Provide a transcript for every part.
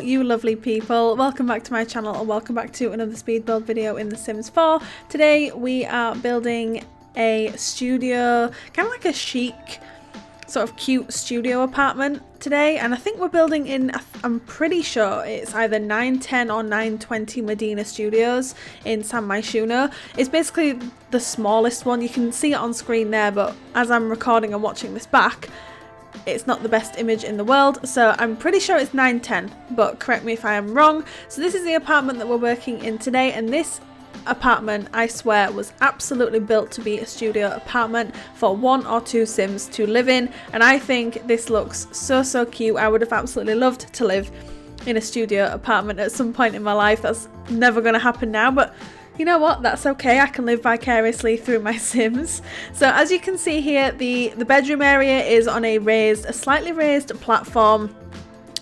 you lovely people. Welcome back to my channel and welcome back to another speed build video in The Sims 4. Today we are building a studio, kind of like a chic, sort of cute studio apartment today, and I think we're building in, I'm pretty sure it's either 910 or 920 Medina Studios in San Myshuno. It's basically the smallest one. You can see it on screen there, but as I'm recording and watching this back, it's not the best image in the world, so I'm pretty sure it's 910, but correct me if I am wrong. So this is the apartment that we're working in today, and this apartment, I swear, was absolutely built to be a studio apartment for 1 or 2 Sims to live in, and I think this looks so cute. I would have absolutely loved to live in a studio apartment at some point in my life. That's never going to happen now, but you know what, that's okay. I can live vicariously through my Sims. So as you can see here, the bedroom area is on a slightly raised platform.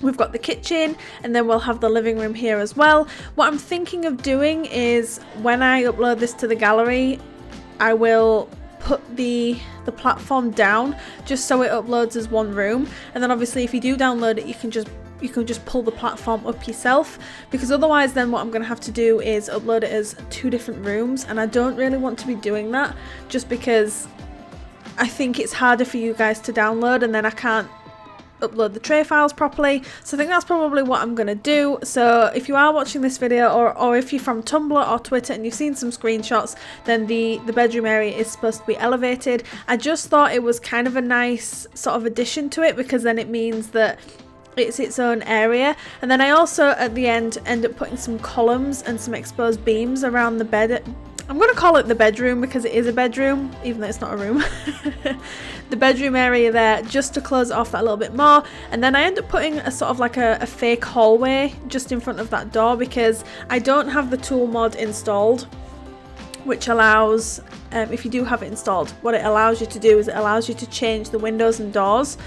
We've got the kitchen, and then we'll have the living room here as well. What I'm thinking of doing is, when I upload this to the gallery, I will put the platform down just so it uploads as one room, and then obviously if you do download it, you can just pull the platform up yourself, because otherwise then what I'm going to have to do is upload it as 2 different rooms, and I don't really want to be doing that, just because I think it's harder for you guys to download and then I can't upload the tray files properly. So I think that's probably what I'm going to do. So if you are watching this video, or if you're from Tumblr or Twitter and you've seen some screenshots, then the bedroom area is supposed to be elevated. I just thought it was kind of a nice sort of addition to it, because then it means that it's its own area. And then I also at the end up putting some columns and some exposed beams around the bed. I'm going to call it the bedroom because it is a bedroom, even though it's not a room. The bedroom area there, just to close it off that a little bit more. And then I end up putting a sort of like a fake hallway just in front of that door, because I don't have the tool mod installed, which allows, if you do have it installed, what it allows you to do is it allows you to change the windows and doors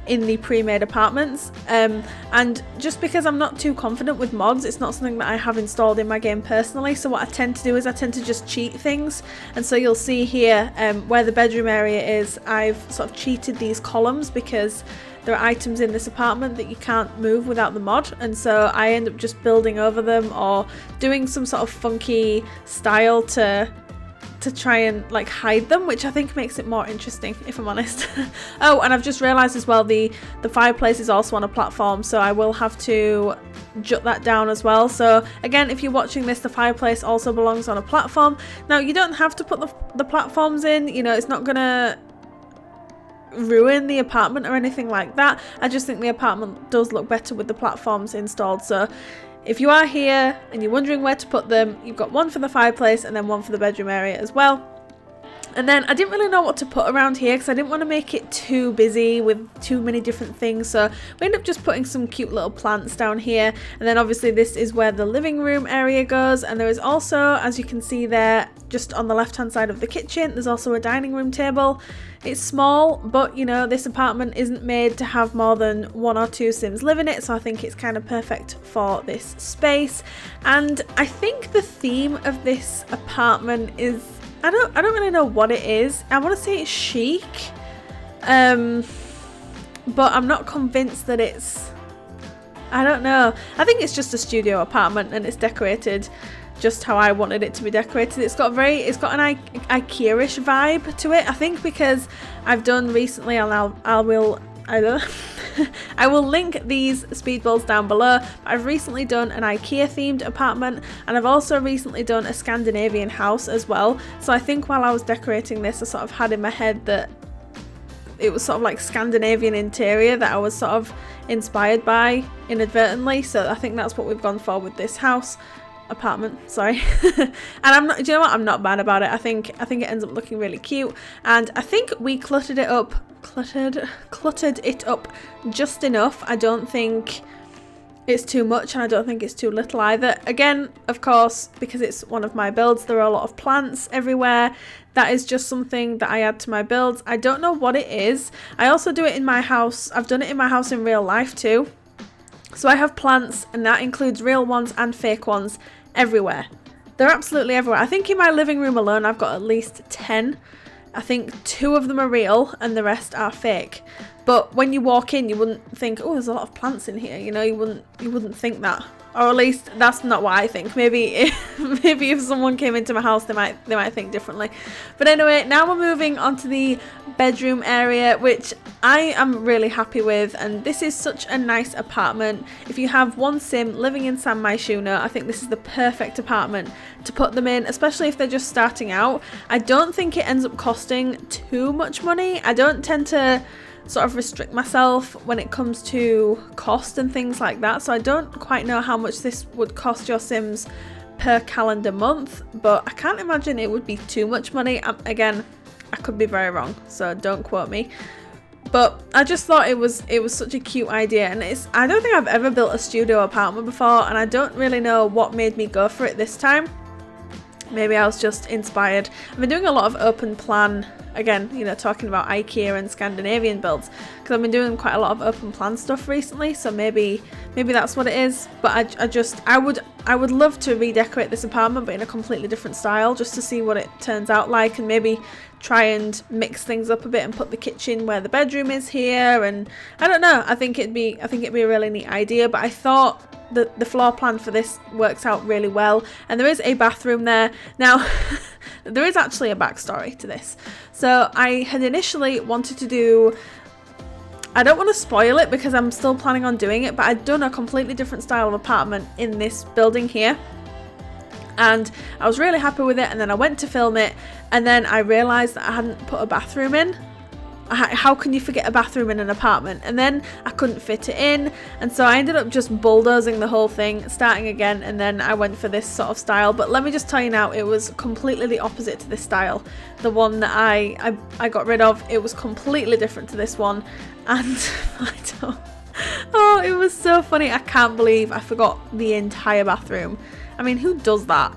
in the pre-made apartments, and just because I'm not too confident with mods, it's not something that I have installed in my game personally. So what I tend to do is I tend to just cheat things, and so you'll see here where the bedroom area is, I've sort of cheated these columns because there are items in this apartment that you can't move without the mod, and so I end up just building over them or doing some sort of funky style to try and like hide them, which I think makes it more interesting, if I'm honest. Oh, and I've just realized as well, the fireplace is also on a platform, so I will have to jot that down as well. So again, if you're watching this, the fireplace also belongs on a platform. Now you don't have to put the platforms in, you know, it's not gonna ruin the apartment or anything like that. I just think the apartment does look better with the platforms installed. So if you are here and you're wondering where to put them, you've got one for the fireplace and then one for the bedroom area as well. And then I didn't really know what to put around here because I didn't want to make it too busy with too many different things, so we ended up just putting some cute little plants down here. And then obviously this is where the living room area goes, and there is also, as you can see there, just on the left hand side of the kitchen, there's also a dining room table. It's small, but you know, this apartment isn't made to have more than 1 or 2 Sims live in it, so I think it's kind of perfect for this space. And I think the theme of this apartment is, I don't really know what it is. I want to say it's chic, but I'm not convinced that it's, I don't know. I think it's just a studio apartment and it's decorated just how I wanted it to be decorated. It's got an IKEA-ish vibe to it. I think because I've done recently, and I will link these speed builds down below. I've recently done an IKEA themed apartment, and I've also recently done a Scandinavian house as well. So I think while I was decorating this, I sort of had in my head that it was sort of like Scandinavian interior that I was sort of inspired by inadvertently. So I think that's what we've gone for with this apartment, sorry. And I'm not, do you know what, I'm not bad about it. I think it ends up looking really cute, and I think we cluttered it up just enough. I don't think it's too much, and I don't think it's too little either. Again, of course, because it's one of my builds, there are a lot of plants everywhere. That is just something that I add to my builds. I don't know what it is. I also do it in my house. I've done it in my house in real life too. So I have plants, and that includes real ones and fake ones, everywhere. They're absolutely everywhere. I think in my living room alone I've got at least 10. I think 2 of them are real and the rest are fake. but when you walk in, you wouldn't think, oh, there's a lot of plants in here, you know, you wouldn't think that. Or at least that's not what I think. Maybe if someone came into my house, they might think differently. But anyway, now we're moving on to the bedroom area, which I am really happy with. And this is such a nice apartment. If you have one sim living in San Myshuno, I think this is the perfect apartment to put them in, especially if they're just starting out. I don't think it ends up costing too much money. I don't tend to sort of restrict myself when it comes to cost and things like that, so I don't quite know how much this would cost your sims per calendar month, but I can't imagine it would be too much money. Again, I could be very wrong, so don't quote me, but I just thought it was such a cute idea. And I don't think I've ever built a studio apartment before, and I don't really know what made me go for it this time. Maybe I was just inspired. I've been doing a lot of open plan, again, you know, talking about IKEA and Scandinavian builds, because I've been doing quite a lot of open plan stuff recently, so maybe that's what it is. But I would love to redecorate this apartment, but in a completely different style, just to see what it turns out like, and maybe try and mix things up a bit and put the kitchen where the bedroom is here. And I don't know, I think it'd be a really neat idea. But I thought the floor plan for this works out really well, and there is a bathroom there. Now there is actually a backstory to this. So I had initially wanted to do, I don't want to spoil it because I'm still planning on doing it, but I'd done a completely different style of apartment in this building here, and I was really happy with it. And then I went to film it, and then I realised that I hadn't put a bathroom in. How can you forget a bathroom in an apartment? And then I couldn't fit it in, and so I ended up just bulldozing the whole thing, starting again, and then I went for this sort of style. But let me just tell you now, it was completely the opposite to this style. The one that I got rid of, it was completely different to this one, and oh, it was so funny. I can't believe I forgot the entire bathroom. I mean, who does that?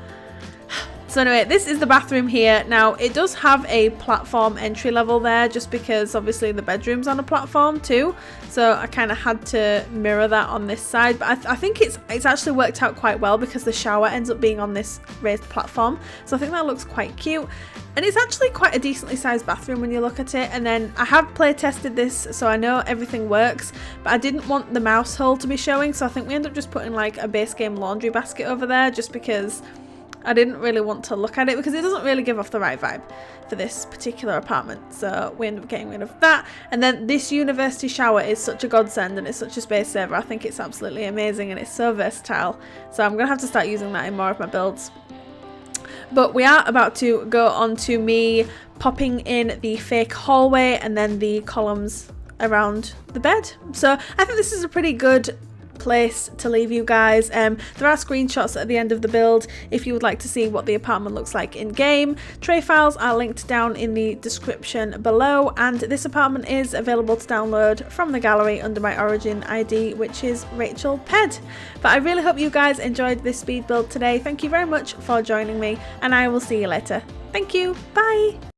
So anyway, this is the bathroom here. Now, it does have a platform entry level there, just because obviously the bedroom's on a platform too. So I kind of had to mirror that on this side. But I think it's actually worked out quite well, because the shower ends up being on this raised platform. So I think that looks quite cute. And it's actually quite a decently sized bathroom when you look at it. And then I have play tested this, so I know everything works, but I didn't want the mouse hole to be showing. So I think we end up just putting like a base game laundry basket over there, just because I didn't really want to look at it, because it doesn't really give off the right vibe for this particular apartment. So we ended up getting rid of that. And then this university shower is such a godsend, and it's such a space saver. I think it's absolutely amazing, and it's so versatile. So I'm going to have to start using that in more of my builds. But we are about to go on to me popping in the fake hallway and then the columns around the bed. So I think this is a pretty good place to leave you guys. There are screenshots at the end of the build if you would like to see what the apartment looks like in game. Tray files are linked down in the description below, and this apartment is available to download from the gallery under my origin ID, which is RachelPedd. But I really hope you guys enjoyed this speed build today. Thank you very much for joining me, and I will see you later. Thank you, bye.